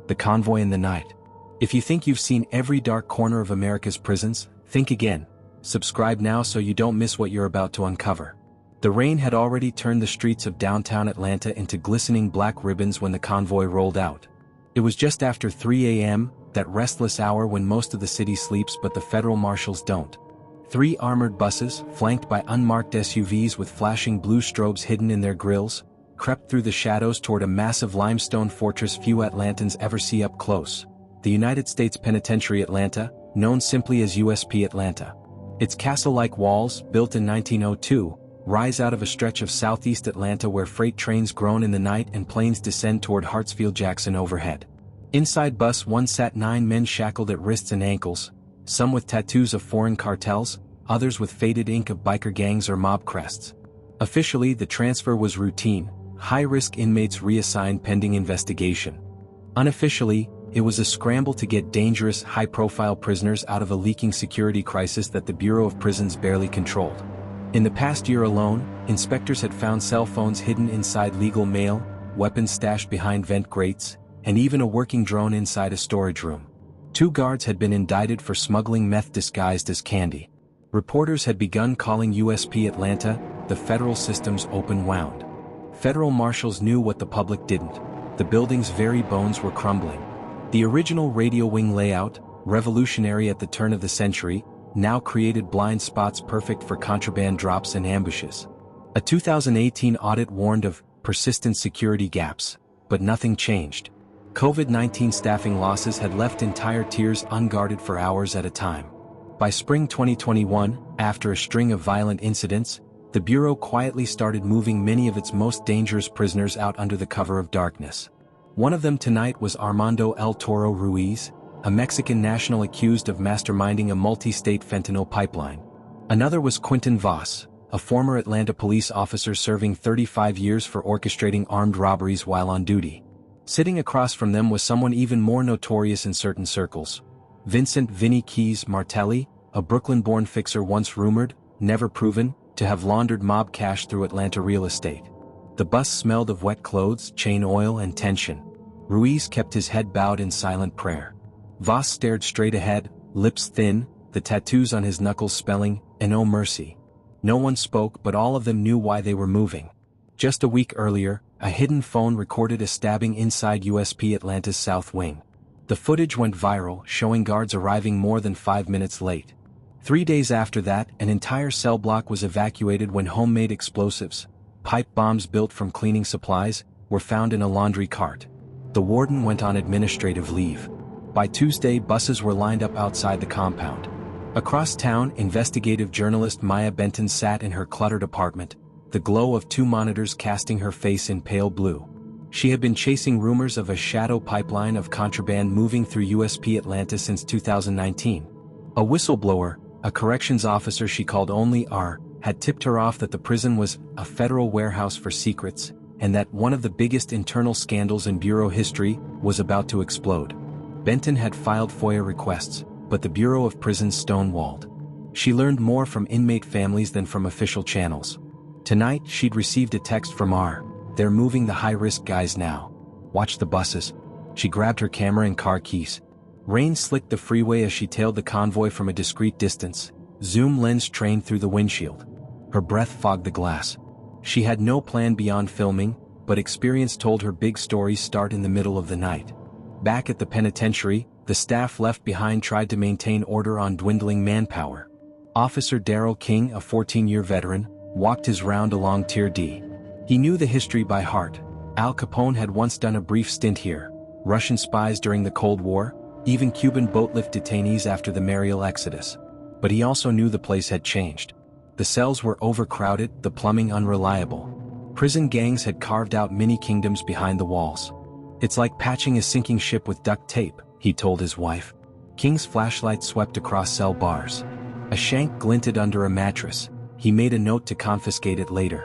the convoy in the night. If you think you've seen every dark corner of America's prisons, think again. Subscribe now so you don't miss what you're about to uncover. The rain had already turned the streets of downtown Atlanta into glistening black ribbons when the convoy rolled out. It was just after 3 a.m., that restless hour when most of the city sleeps but the federal marshals don't. 3 armored buses, flanked by unmarked SUVs with flashing blue strobes hidden in their grilles, crept through the shadows toward a massive limestone fortress few Atlantans ever see up close. The United States Penitentiary Atlanta, known simply as USP Atlanta. Its castle-like walls, built in 1902, rise out of a stretch of southeast Atlanta where freight trains groan in the night and planes descend toward Hartsfield-Jackson overhead. Inside bus 1 sat 9 men shackled at wrists and ankles, some with tattoos of foreign cartels, others with faded ink of biker gangs or mob crests. Officially, the transfer was routine, high-risk inmates reassigned pending investigation. Unofficially, it was a scramble to get dangerous, high-profile prisoners out of a leaking security crisis that the Bureau of Prisons barely controlled. In the past year alone, inspectors had found cell phones hidden inside legal mail, weapons stashed behind vent grates, and even a working drone inside a storage room. 2 guards had been indicted for smuggling meth disguised as candy. Reporters had begun calling USP Atlanta the federal system's open wound. Federal marshals knew what the public didn't. The building's very bones were crumbling. The original radio wing layout, revolutionary at the turn of the century, now created blind spots perfect for contraband drops and ambushes. A 2018 audit warned of persistent security gaps, but nothing changed. COVID-19 staffing losses had left entire tiers unguarded for hours at a time. By spring 2021, after a string of violent incidents, the Bureau quietly started moving many of its most dangerous prisoners out under the cover of darkness. One of them tonight was Armando El Toro Ruiz, a Mexican national accused of masterminding a multi-state fentanyl pipeline. Another was Quinton Voss, a former Atlanta police officer serving 35 years for orchestrating armed robberies while on duty. Sitting across from them was someone even more notorious in certain circles. Vincent "Vinny" Keys Martelli, a Brooklyn-born fixer once rumored, never proven, to have laundered mob cash through Atlanta real estate. The bus smelled of wet clothes, chain oil and tension. Ruiz kept his head bowed in silent prayer. Voss stared straight ahead, lips thin, the tattoos on his knuckles spelling, "No mercy." No one spoke but all of them knew why they were moving. Just a week earlier, a hidden phone recorded a stabbing inside USP Atlanta's South Wing. The footage went viral, showing guards arriving more than 5 minutes late. 3 days after that, an entire cell block was evacuated when homemade explosives, pipe bombs built from cleaning supplies, were found in a laundry cart. The warden went on administrative leave. By Tuesday, buses were lined up outside the compound. Across town, investigative journalist Maya Benton sat in her cluttered apartment, the glow of 2 monitors casting her face in pale blue. She had been chasing rumors of a shadow pipeline of contraband moving through USP Atlanta since 2019. A whistleblower, a corrections officer she called only R, had tipped her off that the prison was a federal warehouse for secrets, and that one of the biggest internal scandals in Bureau history was about to explode. Benton had filed FOIA requests, but the Bureau of Prisons stonewalled. She learned more from inmate families than from official channels. Tonight, she'd received a text from R. "They're moving the high-risk guys now. Watch the buses." She grabbed her camera and car keys. Rain slicked the freeway as she tailed the convoy from a discreet distance, zoom lens trained through the windshield. Her breath fogged the glass. She had no plan beyond filming, but experience told her big stories start in the middle of the night. Back at the penitentiary, the staff left behind tried to maintain order on dwindling manpower. Officer Darrell King, a 14-year veteran, walked his round along Tier D. He knew the history by heart. Al Capone had once done a brief stint here, Russian spies during the Cold War, even Cuban boatlift detainees after the Mariel Exodus. But he also knew the place had changed. The cells were overcrowded, the plumbing unreliable. Prison gangs had carved out mini-kingdoms behind the walls. "It's like patching a sinking ship with duct tape," he told his wife. King's flashlight swept across cell bars. A shank glinted under a mattress. He made a note to confiscate it later.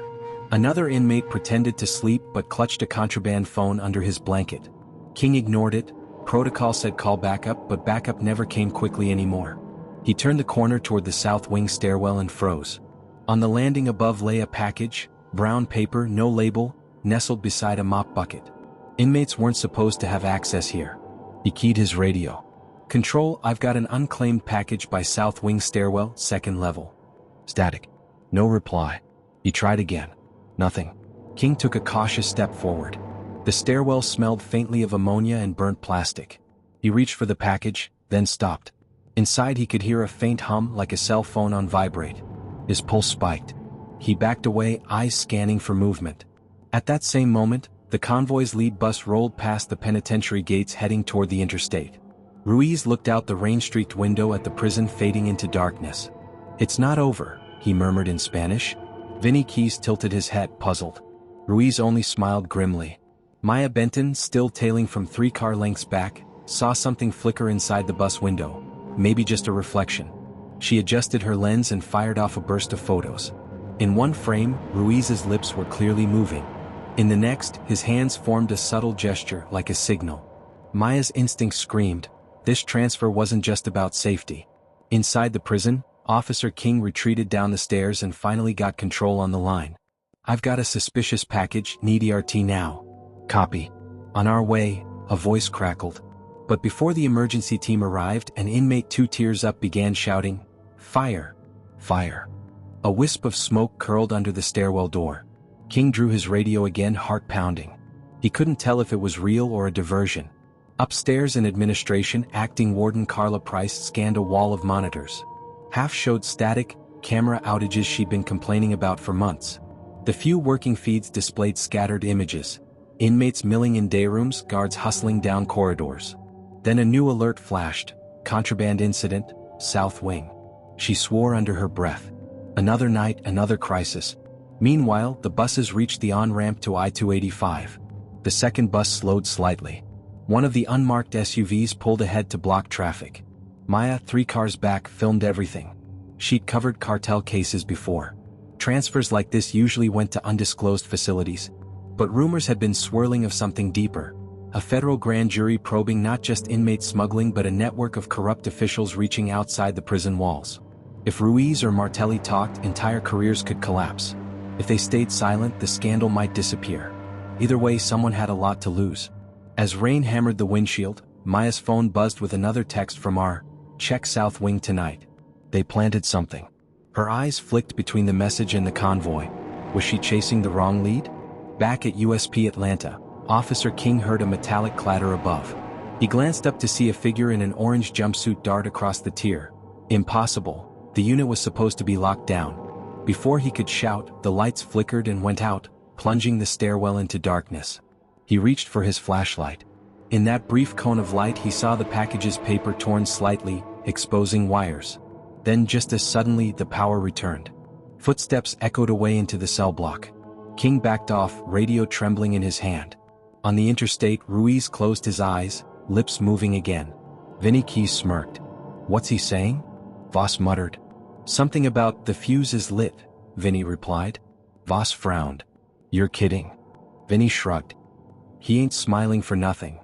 Another inmate pretended to sleep but clutched a contraband phone under his blanket. King ignored it. Protocol said call backup, but backup never came quickly anymore. He turned the corner toward the south wing stairwell and froze. On the landing above lay a package, brown paper, no label, nestled beside a mop bucket. Inmates weren't supposed to have access here. He keyed his radio. "Control, I've got an unclaimed package by South Wing Stairwell, second level." Static. No reply. He tried again. Nothing. King took a cautious step forward. The stairwell smelled faintly of ammonia and burnt plastic. He reached for the package, then stopped. Inside he could hear a faint hum like a cell phone on vibrate. His pulse spiked. He backed away, eyes scanning for movement. At that same moment, the convoy's lead bus rolled past the penitentiary gates heading toward the interstate. Ruiz looked out the rain-streaked window at the prison fading into darkness. "It's not over," he murmured in Spanish. Vinny Keys tilted his head, puzzled. Ruiz only smiled grimly. Maya Benton, still tailing from 3 car lengths back, saw something flicker inside the bus window, maybe just a reflection. She adjusted her lens and fired off a burst of photos. In one frame, Ruiz's lips were clearly moving. In the next, his hands formed a subtle gesture like a signal. Maya's instinct screamed, this transfer wasn't just about safety. Inside the prison, Officer King retreated down the stairs and finally got control on the line. "I've got a suspicious package, need ERT now." "Copy. On our way," a voice crackled. But before the emergency team arrived, an inmate 2 tiers up began shouting, "Fire! Fire!" A wisp of smoke curled under the stairwell door. King drew his radio again, heart pounding. He couldn't tell if it was real or a diversion. Upstairs in administration, acting warden Carla Price scanned a wall of monitors. Half showed static, camera outages she'd been complaining about for months. The few working feeds displayed scattered images. Inmates milling in day rooms, guards hustling down corridors. Then a new alert flashed, contraband incident, South Wing. She swore under her breath. Another night, another crisis. Meanwhile, the buses reached the on-ramp to I-285. The second bus slowed slightly. One of the unmarked SUVs pulled ahead to block traffic. Maya, 3 cars back, filmed everything. She'd covered cartel cases before. Transfers like this usually went to undisclosed facilities. But rumors had been swirling of something deeper. A federal grand jury probing not just inmate smuggling but a network of corrupt officials reaching outside the prison walls. If Ruiz or Martelli talked, entire careers could collapse. If they stayed silent, the scandal might disappear. Either way, someone had a lot to lose. As rain hammered the windshield, Maya's phone buzzed with another text from R. "Check South Wing tonight. They planted something." Her eyes flicked between the message and the convoy. Was she chasing the wrong lead? Back at USP Atlanta, Officer King heard a metallic clatter above. He glanced up to see a figure in an orange jumpsuit dart across the tier. Impossible. The unit was supposed to be locked down. Before he could shout, the lights flickered and went out, plunging the stairwell into darkness. He reached for his flashlight. In that brief cone of light he saw the package's paper torn slightly, exposing wires. Then just as suddenly the power returned. Footsteps echoed away into the cell block. King backed off, radio trembling in his hand. On the interstate, Ruiz closed his eyes, lips moving again. Vinny Keys smirked. "What's he saying?" Voss muttered. "Something about the fuse is lit," Vinny replied. Voss frowned. "You're kidding." Vinny shrugged. He ain't smiling for nothing.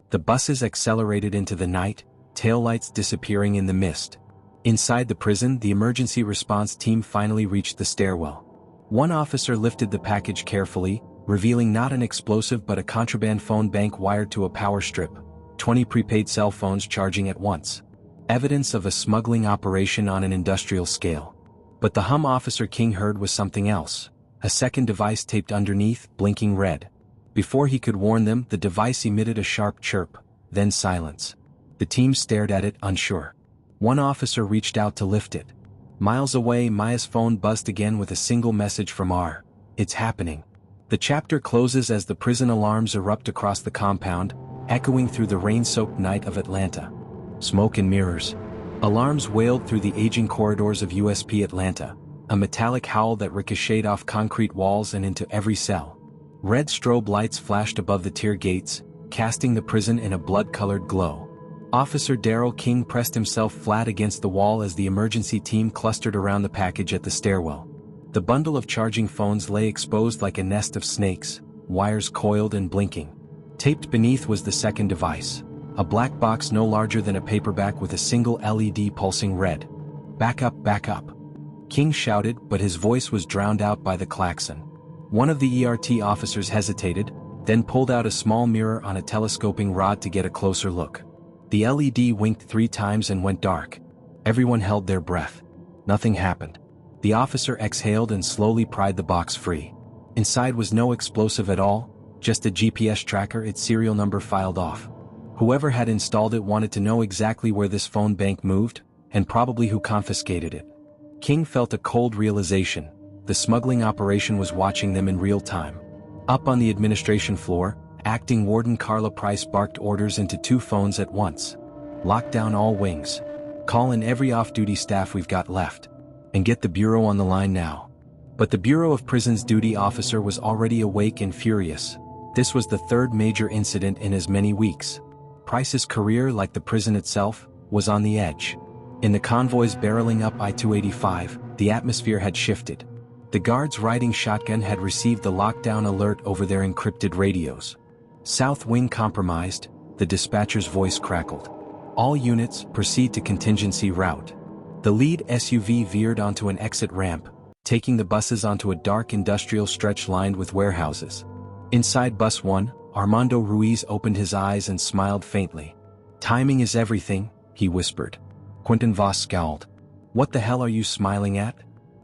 The buses accelerated into the night, taillights disappearing in the mist. Inside the prison, the emergency response team finally reached the stairwell. One officer lifted the package carefully, revealing not an explosive but a contraband phone bank wired to a power strip, 20 prepaid cell phones charging at once. Evidence of a smuggling operation on an industrial scale. But the hum Officer King heard was something else. A second device taped underneath, blinking red. Before he could warn them, the device emitted a sharp chirp, then silence. The team stared at it, unsure. One officer reached out to lift it. Miles away, Maya's phone buzzed again with a single message from R. "It's happening." The chapter closes as the prison alarms erupt across the compound, echoing through the rain-soaked night of Atlanta. Smoke and mirrors. Alarms wailed through the aging corridors of USP Atlanta, a metallic howl that ricocheted off concrete walls and into every cell. Red strobe lights flashed above the tier gates, casting the prison in a blood-colored glow. Officer Darrell King pressed himself flat against the wall as the emergency team clustered around the package at the stairwell. The bundle of charging phones lay exposed like a nest of snakes, wires coiled and blinking. Taped beneath was the second device. A black box no larger than a paperback with a single LED pulsing red. "Back up, back up." King shouted, but his voice was drowned out by the klaxon. One of the ERT officers hesitated, then pulled out a small mirror on a telescoping rod to get a closer look. The LED winked 3 times and went dark. Everyone held their breath. Nothing happened. The officer exhaled and slowly pried the box free. Inside was no explosive at all, just a GPS tracker, its serial number filed off. Whoever had installed it wanted to know exactly where this phone bank moved, and probably who confiscated it. King felt a cold realization: the smuggling operation was watching them in real time. Up on the administration floor, Acting Warden Carla Price barked orders into 2 phones at once. Lock down all wings. Call in every off-duty staff we've got left. And get the Bureau on the line now. But the Bureau of Prisons duty officer was already awake and furious. This was the 3rd major incident in as many weeks. Price's career, like the prison itself, was on the edge. In the convoys barreling up I-285, the atmosphere had shifted. The guards riding shotgun had received the lockdown alert over their encrypted radios. South Wing compromised, the dispatcher's voice crackled. All units, proceed to contingency route. The lead SUV veered onto an exit ramp, taking the buses onto a dark industrial stretch lined with warehouses. Inside Bus 1, Armando Ruiz opened his eyes and smiled faintly. "Timing is everything," he whispered. Quentin Voss scowled. "What the hell are you smiling at?"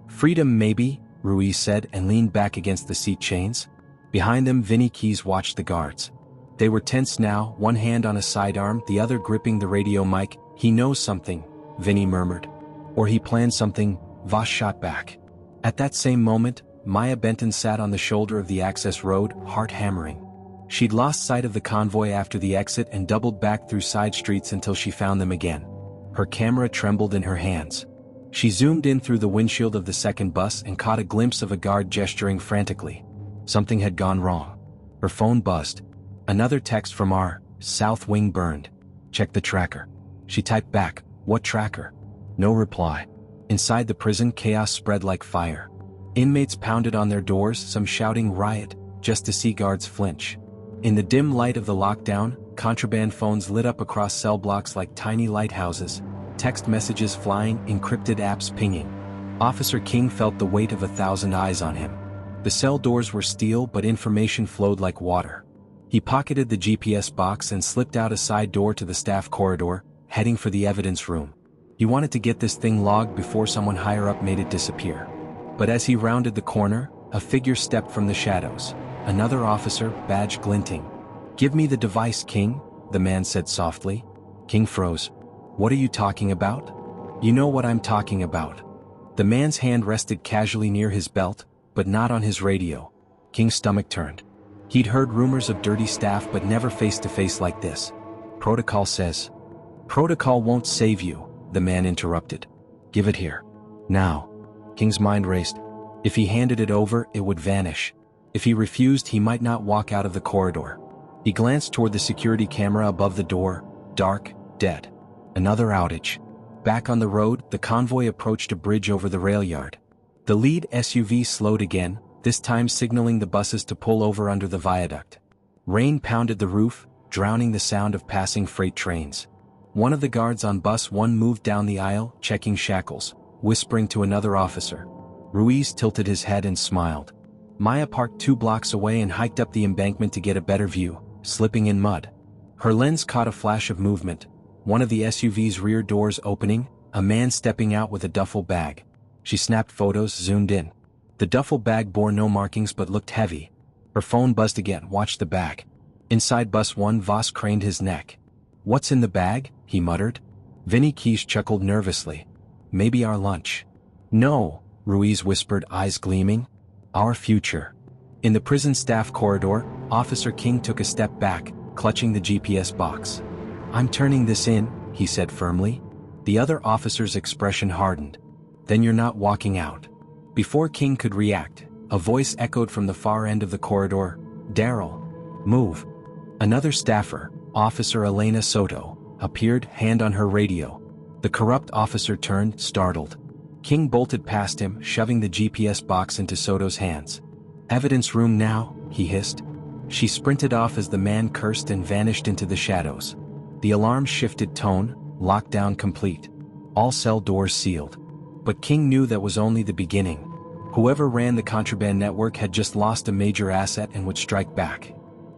"Freedom maybe," Ruiz said and leaned back against the seat chains. Behind them, Vinny Keys watched the guards. They were tense now, one hand on a sidearm, the other gripping the radio mic. "He knows something," Vinny murmured. "Or he planned something," Voss shot back. At that same moment, Maya Benton sat on the shoulder of the access road, heart hammering. She'd lost sight of the convoy after the exit and doubled back through side streets until she found them again. Her camera trembled in her hands. She zoomed in through the windshield of the second bus and caught a glimpse of a guard gesturing frantically. Something had gone wrong. Her phone buzzed. Another text from our South Wing burned. "Check the tracker." She typed back, "What tracker?" No reply. Inside the prison, chaos spread like fire. Inmates pounded on their doors, some shouting riot, just to see guards flinch. In the dim light of the lockdown, contraband phones lit up across cell blocks like tiny lighthouses, text messages flying, encrypted apps pinging. Officer King felt the weight of 1,000 eyes on him. The cell doors were steel, but information flowed like water. He pocketed the GPS box and slipped out a side door to the staff corridor, heading for the evidence room. He wanted to get this thing logged before someone higher up made it disappear. But as he rounded the corner, a figure stepped from the shadows. Another officer, badge glinting. "Give me the device, King," the man said softly. King froze. "What are you talking about?" "You know what I'm talking about." The man's hand rested casually near his belt, but not on his radio. King's stomach turned. He'd heard rumors of dirty staff, but never face-to-face like this. "Protocol says." "Protocol won't save you," the man interrupted. "Give it here. Now." King's mind raced. If he handed it over, it would vanish. If he refused, he might not walk out of the corridor. He glanced toward the security camera above the door, dark, dead. Another outage. Back on the road, the convoy approached a bridge over the rail yard. The lead SUV slowed again, this time signaling the buses to pull over under the viaduct. Rain pounded the roof, drowning the sound of passing freight trains. One of the guards on bus 1 moved down the aisle, checking shackles, whispering to another officer. Ruiz tilted his head and smiled. Maya parked 2 blocks away and hiked up the embankment to get a better view, slipping in mud. Her lens caught a flash of movement, one of the SUV's rear doors opening, a man stepping out with a duffel bag. She snapped photos, zoomed in. The duffel bag bore no markings but looked heavy. Her phone buzzed again, watched the bag. Inside bus 1, Voss craned his neck. "What's in the bag?" he muttered. Vinny Keys chuckled nervously. "Maybe our lunch." "No," Ruiz whispered, eyes gleaming. "Our future." In the prison staff corridor, Officer King took a step back, clutching the GPS box. "I'm turning this in," he said firmly. The other officer's expression hardened. "Then you're not walking out." Before King could react, a voice echoed from the far end of the corridor. "Daryl, move." Another staffer, Officer Elena Soto, appeared, hand on her radio. The corrupt officer turned, startled. King bolted past him, shoving the GPS box into Soto's hands. "Evidence room now," he hissed. She sprinted off as the man cursed and vanished into the shadows. The alarm shifted tone, lockdown complete. All cell doors sealed. But King knew that was only the beginning. Whoever ran the contraband network had just lost a major asset and would strike back.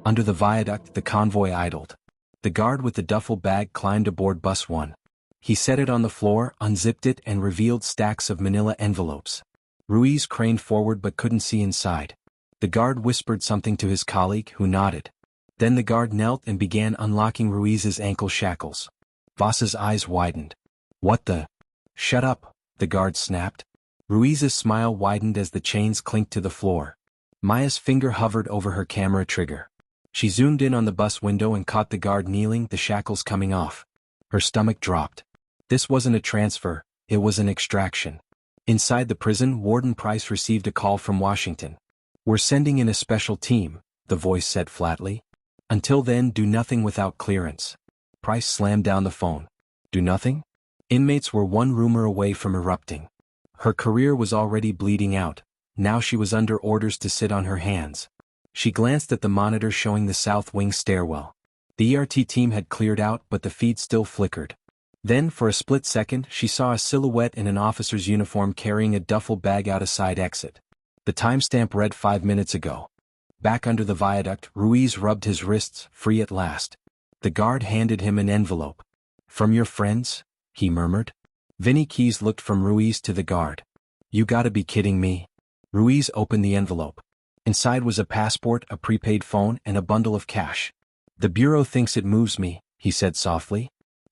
Under the viaduct, the convoy idled. The guard with the duffel bag climbed aboard bus 1. He set it on the floor, unzipped it, and revealed stacks of manila envelopes. Ruiz craned forward but couldn't see inside. The guard whispered something to his colleague, who nodded. Then the guard knelt and began unlocking Ruiz's ankle shackles. Voss's eyes widened. "What the—" "Shut up," the guard snapped. Ruiz's smile widened as the chains clinked to the floor. Maya's finger hovered over her camera trigger. She zoomed in on the bus window and caught the guard kneeling, the shackles coming off. Her stomach dropped. This wasn't a transfer, it was an extraction. Inside the prison, Warden Price received a call from Washington. "We're sending in a special team," the voice said flatly. "Until then, do nothing without clearance." Price slammed down the phone. Do nothing? Inmates were one rumor away from erupting. Her career was already bleeding out. Now she was under orders to sit on her hands. She glanced at the monitor showing the south wing stairwell. The ERT team had cleared out, but the feed still flickered. Then, for a split second, she saw a silhouette in an officer's uniform carrying a duffel bag out a side exit. The timestamp read 5 minutes ago. Back under the viaduct, Ruiz rubbed his wrists, free at last. The guard handed him an envelope. "From your friends?" he murmured. Vinny Keys looked from Ruiz to the guard. "You gotta be kidding me." Ruiz opened the envelope. Inside was a passport, a prepaid phone, and a bundle of cash. "The Bureau thinks it moves me," he said softly.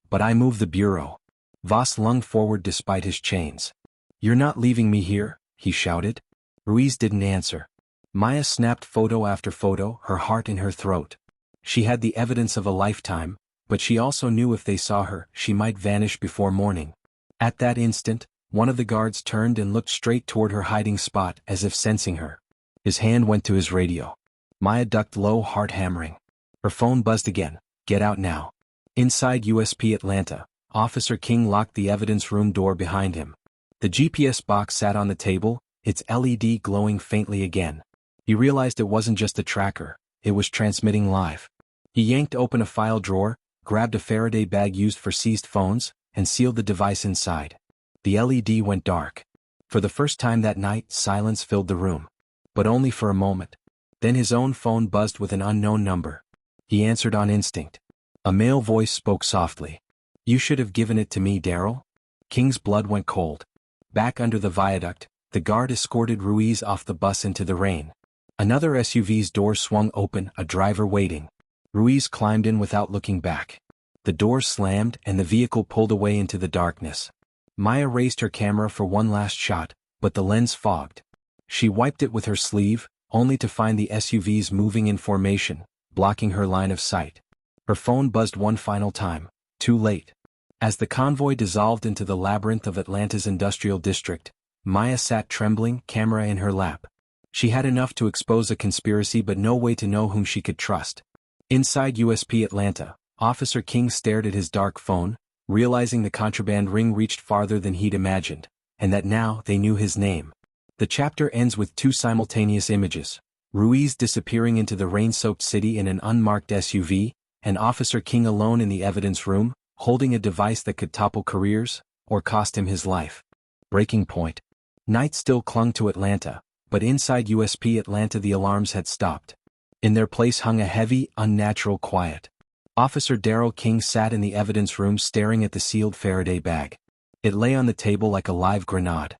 "But I move the Bureau." Voss lunged forward despite his chains. "You're not leaving me here," he shouted. Ruiz didn't answer. Maya snapped photo after photo, her heart in her throat. She had the evidence of a lifetime, but she also knew if they saw her, she might vanish before morning. At that instant, one of the guards turned and looked straight toward her hiding spot, as if sensing her. His hand went to his radio. Maya ducked low, heart hammering. Her phone buzzed again. "Get out now." Inside USP Atlanta, Officer King locked the evidence room door behind him. The GPS box sat on the table, its LED glowing faintly again. He realized it wasn't just a tracker, it was transmitting live. He yanked open a file drawer, grabbed a Faraday bag used for seized phones, and sealed the device inside. The LED went dark. For the first time that night, silence filled the room. But only for a moment. Then his own phone buzzed with an unknown number. He answered on instinct. A male voice spoke softly. "You should have given it to me, Daryl." King's blood went cold. Back under the viaduct, the guard escorted Ruiz off the bus into the rain. Another SUV's door swung open, a driver waiting. Ruiz climbed in without looking back. The door slammed and the vehicle pulled away into the darkness. Maya raised her camera for one last shot, but the lens fogged. She wiped it with her sleeve, only to find the SUVs moving in formation, blocking her line of sight. Her phone buzzed one final time. Too late. As the convoy dissolved into the labyrinth of Atlanta's industrial district, Maya sat trembling, camera in her lap. She had enough to expose a conspiracy but no way to know whom she could trust. Inside USP Atlanta, Officer King stared at his dark phone, realizing the contraband ring reached farther than he'd imagined, and that now they knew his name. The chapter ends with two simultaneous images: Ruiz disappearing into the rain-soaked city in an unmarked SUV, and Officer King alone in the evidence room, holding a device that could topple careers, or cost him his life. Breaking point. Night still clung to Atlanta, but inside USP Atlanta the alarms had stopped. In their place hung a heavy, unnatural quiet. Officer Daryl King sat in the evidence room staring at the sealed Faraday bag. It lay on the table like a live grenade.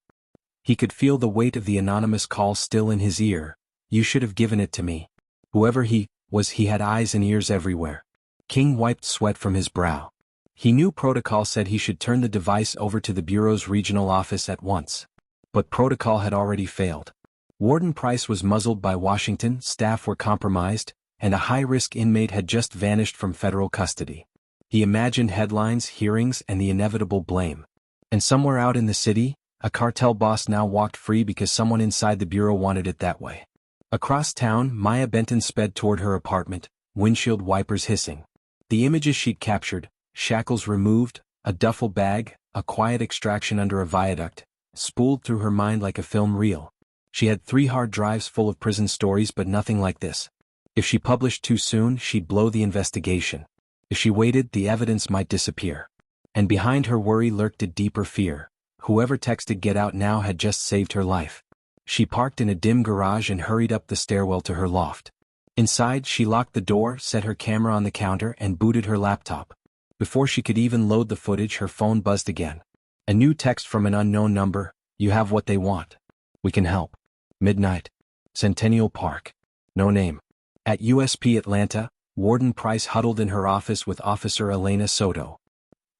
He could feel the weight of the anonymous call still in his ear. "You should have given it to me." Whoever he was, he had eyes and ears everywhere. King wiped sweat from his brow. He knew protocol said he should turn the device over to the Bureau's regional office at once. But protocol had already failed. Warden Price was muzzled by Washington, staff were compromised, and a high-risk inmate had just vanished from federal custody. He imagined headlines, hearings, and the inevitable blame. And somewhere out in the city, a cartel boss now walked free because someone inside the Bureau wanted it that way. Across town, Maya Benton sped toward her apartment, windshield wipers hissing. The images she'd captured, shackles removed, a duffel bag, a quiet extraction under a viaduct, spooled through her mind like a film reel. She had 3 hard drives full of prison stories, but nothing like this. If she published too soon, she'd blow the investigation. If she waited, the evidence might disappear. And behind her worry lurked a deeper fear. Whoever texted "Get out now" had just saved her life. She parked in a dim garage and hurried up the stairwell to her loft. Inside, she locked the door, set her camera on the counter, and booted her laptop. Before she could even load the footage, her phone buzzed again. A new text from an unknown number: "You have what they want. We can help. Midnight. Centennial Park. No name." At USP Atlanta, Warden Price huddled in her office with Officer Elena Soto.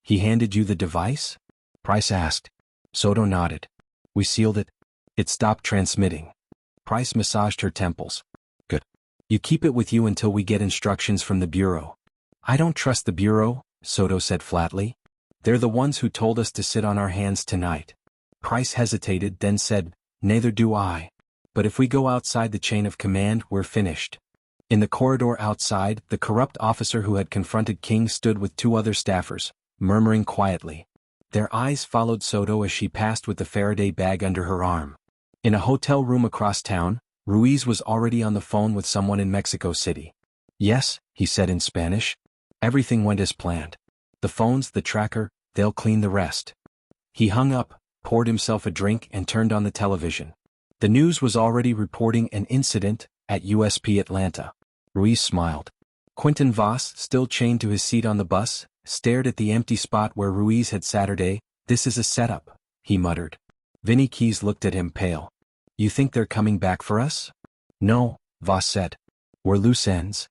"He handed you the device?" Price asked. Soto nodded. "We sealed it. It stopped transmitting." Price massaged her temples. "Good. You keep it with you until we get instructions from the Bureau." "I don't trust the Bureau," Soto said flatly. "They're the ones who told us to sit on our hands tonight." Price hesitated, then said, "Neither do I. But if we go outside the chain of command, we're finished." In the corridor outside, the corrupt officer who had confronted King stood with two other staffers, murmuring quietly. Their eyes followed Soto as she passed with the Faraday bag under her arm. In a hotel room across town, Ruiz was already on the phone with someone in Mexico City. "Yes," he said in Spanish. "Everything went as planned. The phones, the tracker, they'll clean the rest." He hung up, poured himself a drink, and turned on the television. The news was already reporting an incident at USP Atlanta. Ruiz smiled. Quentin Voss, still chained to his seat on the bus, stared at the empty spot where Ruiz had Saturday. "This is a setup," he muttered. Vinny Keys looked at him, pale. "You think they're coming back for us?" "No," Voss said. "We're loose ends."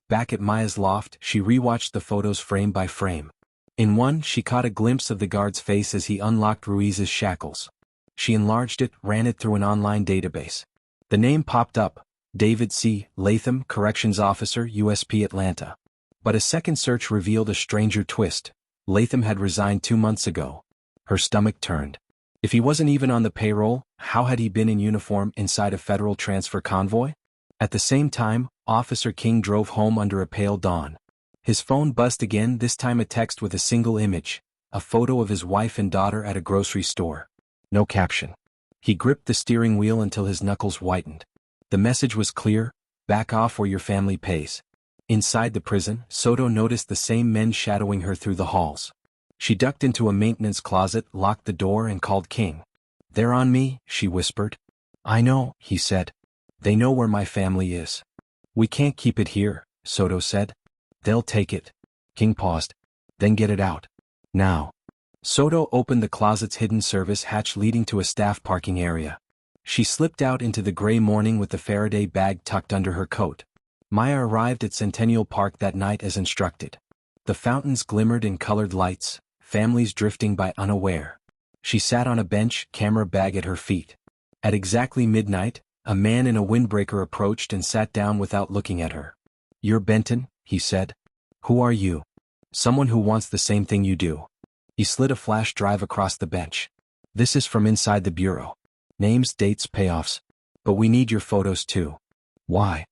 Back at Maya's loft, she rewatched the photos frame by frame. In one, she caught a glimpse of the guard's face as he unlocked Ruiz's shackles. She enlarged it, ran it through an online database. The name popped up: David C. Latham, Corrections Officer, USP Atlanta. But a second search revealed a stranger twist. Latham had resigned 2 months ago. Her stomach turned. If he wasn't even on the payroll, how had he been in uniform inside a federal transfer convoy? At the same time, Officer King drove home under a pale dawn. His phone buzzed again, this time a text with a single image, a photo of his wife and daughter at a grocery store. No caption. He gripped the steering wheel until his knuckles whitened. The message was clear: back off or your family pays. Inside the prison, Soto noticed the same men shadowing her through the halls. She ducked into a maintenance closet, locked the door, and called King. "They're on me," she whispered. "I know," he said. "They know where my family is." "We can't keep it here," Soto said. "They'll take it." King paused. "Then get it out. Now." Soto opened the closet's hidden service hatch leading to a staff parking area. She slipped out into the gray morning with the Faraday bag tucked under her coat. Maya arrived at Centennial Park that night as instructed. The fountains glimmered in colored lights, families drifting by unaware. She sat on a bench, camera bag at her feet. At exactly midnight, a man in a windbreaker approached and sat down without looking at her. "You're Benton," he said. "Who are you?" "Someone who wants the same thing you do." He slid a flash drive across the bench. "This is from inside the Bureau. Names, dates, payoffs. But we need your photos too." "Why?"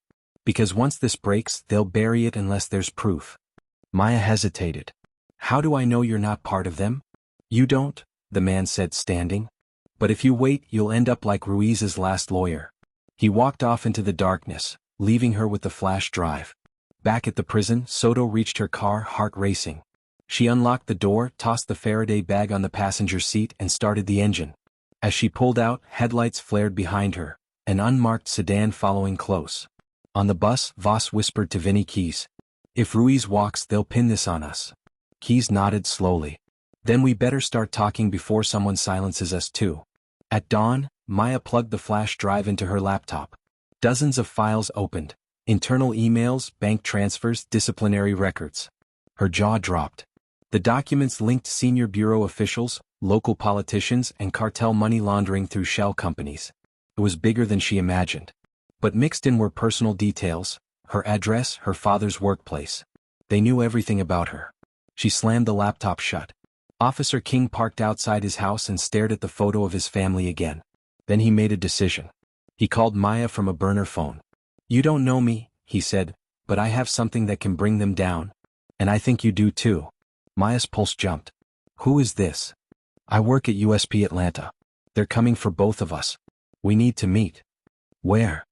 "Because once this breaks, they'll bury it unless there's proof." Maya hesitated. "How do I know you're not part of them?" "You don't," the man said, standing. "But if you wait, you'll end up like Ruiz's last lawyer." He walked off into the darkness, leaving her with the flash drive. Back at the prison, Soto reached her car, heart racing. She unlocked the door, tossed the Faraday bag on the passenger seat, and started the engine. As she pulled out, headlights flared behind her, an unmarked sedan following close. On the bus, Voss whispered to Vinny Keys. "If Ruiz walks, they'll pin this on us." Keys nodded slowly. "Then we better start talking before someone silences us too." At dawn, Maya plugged the flash drive into her laptop. Dozens of files opened. Internal emails, bank transfers, disciplinary records. Her jaw dropped. The documents linked senior bureau officials, local politicians, and cartel money laundering through shell companies. It was bigger than she imagined. But mixed in were personal details: her address, her father's workplace. They knew everything about her. She slammed the laptop shut. Officer King parked outside his house and stared at the photo of his family again. Then he made a decision. He called Maya from a burner phone. "You don't know me," he said, "but I have something that can bring them down. And I think you do too." Maya's pulse jumped. "Who is this?" "I work at USP Atlanta. They're coming for both of us. We need to meet." "Where?"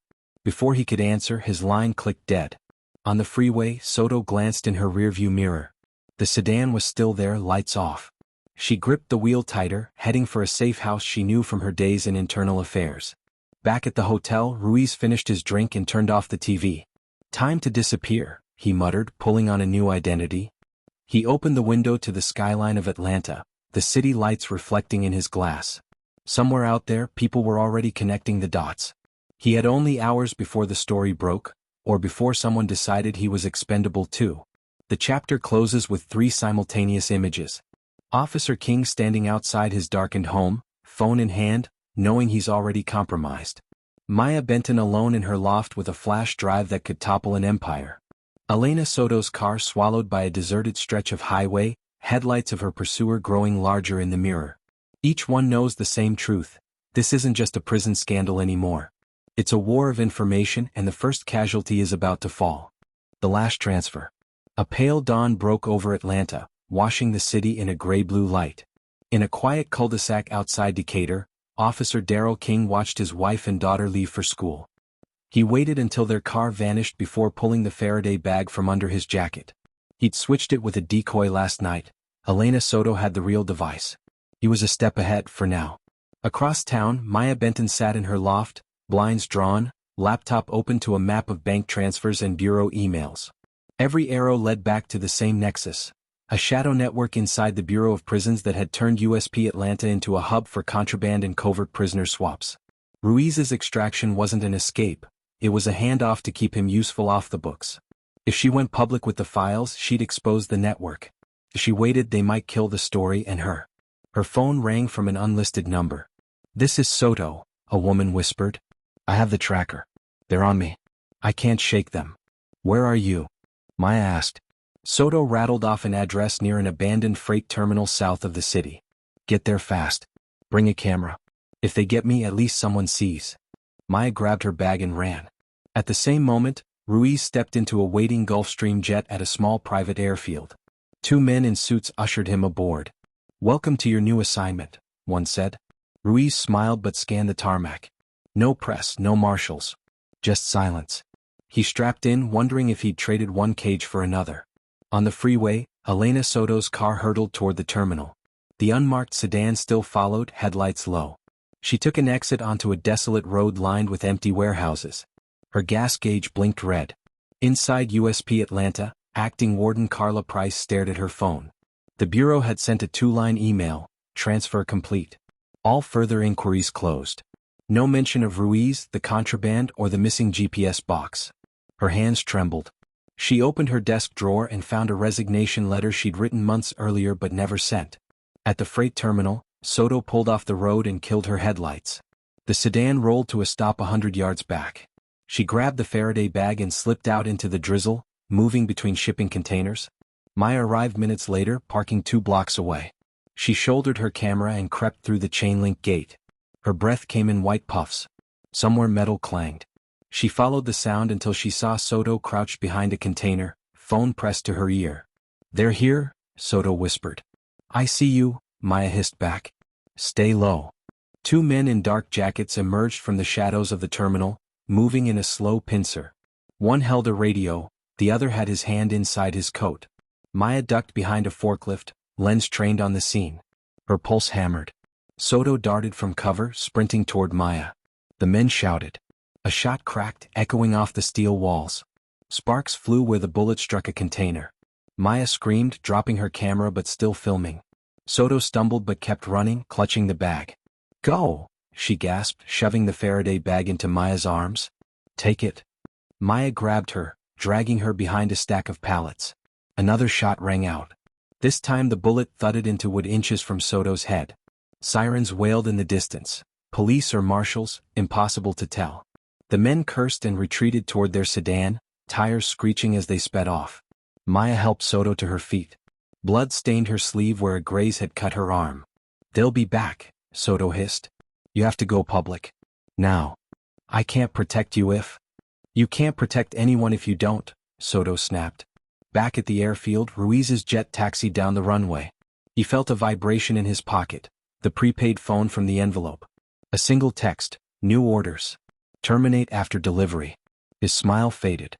Before he could answer, his line clicked dead. On the freeway, Soto glanced in her rearview mirror. The sedan was still there, lights off. She gripped the wheel tighter, heading for a safe house she knew from her days in internal affairs. Back at the hotel, Ruiz finished his drink and turned off the TV. Time to disappear, he muttered, pulling on a new identity. He opened the window to the skyline of Atlanta, the city lights reflecting in his glass. Somewhere out there, people were already connecting the dots. He had only hours before the story broke, or before someone decided he was expendable too. The chapter closes with 3 simultaneous images. Officer King standing outside his darkened home, phone in hand, knowing he's already compromised. Maya Benton alone in her loft with a flash drive that could topple an empire. Elena Soto's car swallowed by a deserted stretch of highway, headlights of her pursuer growing larger in the mirror. Each one knows the same truth. This isn't just a prison scandal anymore. It's a war of information, and the first casualty is about to fall. The last transfer. A pale dawn broke over Atlanta, washing the city in a gray-blue light. In a quiet cul-de-sac outside Decatur, Officer Darrell King watched his wife and daughter leave for school. He waited until their car vanished before pulling the Faraday bag from under his jacket. He'd switched it with a decoy last night. Elena Soto had the real device. He was a step ahead for now. Across town, Maya Benton sat in her loft, blinds drawn, laptop open to a map of bank transfers and bureau emails. Every arrow led back to the same nexus, a shadow network inside the Bureau of Prisons that had turned USP Atlanta into a hub for contraband and covert prisoner swaps. Ruiz's extraction wasn't an escape, it was a handoff to keep him useful off the books. If she went public with the files, she'd expose the network. If she waited, they might kill the story and her. Her phone rang from an unlisted number. "This is Soto," a woman whispered. "I have the tracker. They're on me. I can't shake them." "Where are you?" Maya asked. Soto rattled off an address near an abandoned freight terminal south of the city. "Get there fast. Bring a camera. If they get me, at least someone sees." Maya grabbed her bag and ran. At the same moment, Ruiz stepped into a waiting Gulfstream jet at a small private airfield. 2 men in suits ushered him aboard. "Welcome to your new assignment," one said. Ruiz smiled but scanned the tarmac. No press, no marshals. Just silence. He strapped in, wondering if he'd traded one cage for another. On the freeway, Elena Soto's car hurtled toward the terminal. The unmarked sedan still followed, headlights low. She took an exit onto a desolate road lined with empty warehouses. Her gas gauge blinked red. Inside USP Atlanta, acting warden Carla Price stared at her phone. The bureau had sent a 2-line email, "Transfer complete." All further inquiries closed. No mention of Ruiz, the contraband, or the missing GPS box. Her hands trembled. She opened her desk drawer and found a resignation letter she'd written months earlier but never sent. At the freight terminal, Soto pulled off the road and killed her headlights. The sedan rolled to a stop 100 yards back. She grabbed the Faraday bag and slipped out into the drizzle, moving between shipping containers. Maya arrived minutes later, parking 2 blocks away. She shouldered her camera and crept through the chain-link gate. Her breath came in white puffs. Somewhere metal clanged. She followed the sound until she saw Soto crouched behind a container, phone pressed to her ear. "They're here," Soto whispered. "I see you," Maya hissed back. "Stay low." 2 men in dark jackets emerged from the shadows of the terminal, moving in a slow pincer. One held a radio, the other had his hand inside his coat. Maya ducked behind a forklift, lens trained on the scene. Her pulse hammered. Soto darted from cover, sprinting toward Maya. The men shouted. A shot cracked, echoing off the steel walls. Sparks flew where the bullet struck a container. Maya screamed, dropping her camera but still filming. Soto stumbled but kept running, clutching the bag. "Go!" she gasped, shoving the Faraday bag into Maya's arms. "Take it." Maya grabbed her, dragging her behind a stack of pallets. Another shot rang out. This time the bullet thudded into wood inches from Soto's head. Sirens wailed in the distance. Police or marshals, impossible to tell. The men cursed and retreated toward their sedan, tires screeching as they sped off. Maya helped Soto to her feet. Blood stained her sleeve where a graze had cut her arm. "They'll be back," Soto hissed. "You have to go public. Now." "I can't protect you if—" "You can't protect anyone if you don't," Soto snapped. Back at the airfield, Ruiz's jet taxied down the runway. He felt a vibration in his pocket, the prepaid phone from the envelope. A single text, "New orders. Terminate after delivery." His smile faded.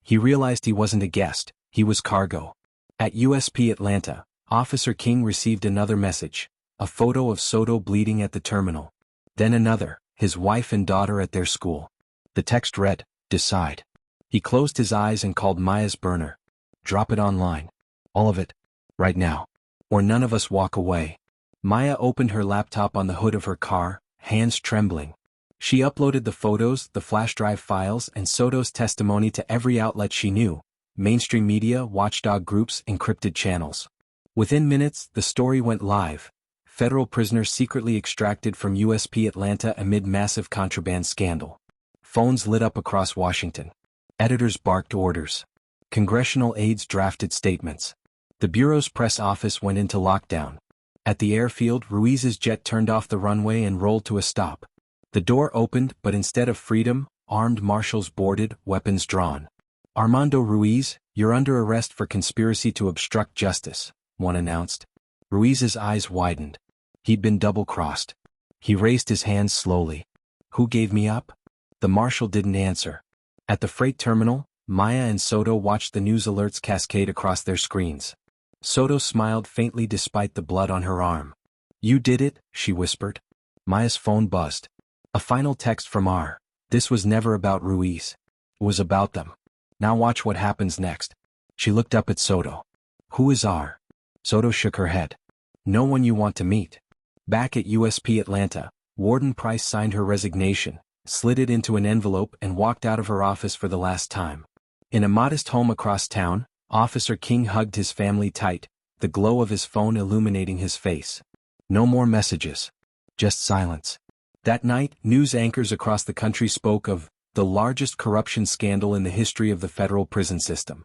He realized he wasn't a guest, he was cargo. At USP Atlanta, Officer King received another message, a photo of Soto bleeding at the terminal. Then another, his wife and daughter at their school. The text read, "Decide." He closed his eyes and called Maya's burner. Drop it online. All of it. Right now. Or none of us walk away. Maya opened her laptop on the hood of her car, hands trembling. She uploaded the photos, the flash drive files, and Soto's testimony to every outlet she knew: mainstream media, watchdog groups, encrypted channels. Within minutes, the story went live. Federal prisoners secretly extracted from USP Atlanta amid massive contraband scandal. Phones lit up across Washington. Editors barked orders. Congressional aides drafted statements. The Bureau's press office went into lockdown. At the airfield, Ruiz's jet turned off the runway and rolled to a stop. The door opened, but instead of freedom, armed marshals boarded, weapons drawn. "Armando Ruiz, you're under arrest for conspiracy to obstruct justice," one announced. Ruiz's eyes widened. He'd been double-crossed. He raised his hands slowly. "Who gave me up?" The marshal didn't answer. At the freight terminal, Maya and Soto watched the news alerts cascade across their screens. Soto smiled faintly despite the blood on her arm. "You did it," she whispered. Maya's phone buzzed. A final text from R. This was never about Ruiz. It was about them. Now watch what happens next. She looked up at Soto. "Who is R?" Soto shook her head. "No one you want to meet." Back at USP Atlanta, Warden Price signed her resignation, slid it into an envelope and walked out of her office for the last time. In a modest home across town, Officer King hugged his family tight, the glow of his phone illuminating his face. No more messages. Just silence. That night, news anchors across the country spoke of the largest corruption scandal in the history of the federal prison system.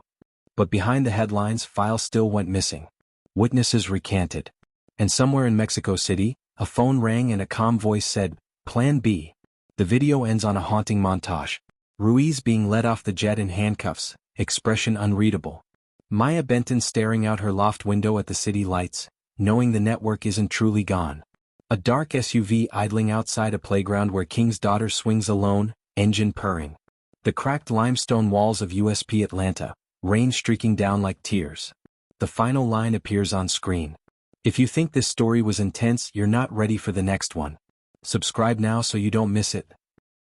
But behind the headlines, files still went missing. Witnesses recanted. And somewhere in Mexico City, a phone rang and a calm voice said, "Plan B." The video ends on a haunting montage. Ruiz being led off the jet in handcuffs, expression unreadable. Maya Benton staring out her loft window at the city lights, knowing the network isn't truly gone. A dark SUV idling outside a playground where King's daughter swings alone, engine purring. The cracked limestone walls of USP Atlanta, rain streaking down like tears. The final line appears on screen. If you think this story was intense, you're not ready for the next one. Subscribe now so you don't miss it.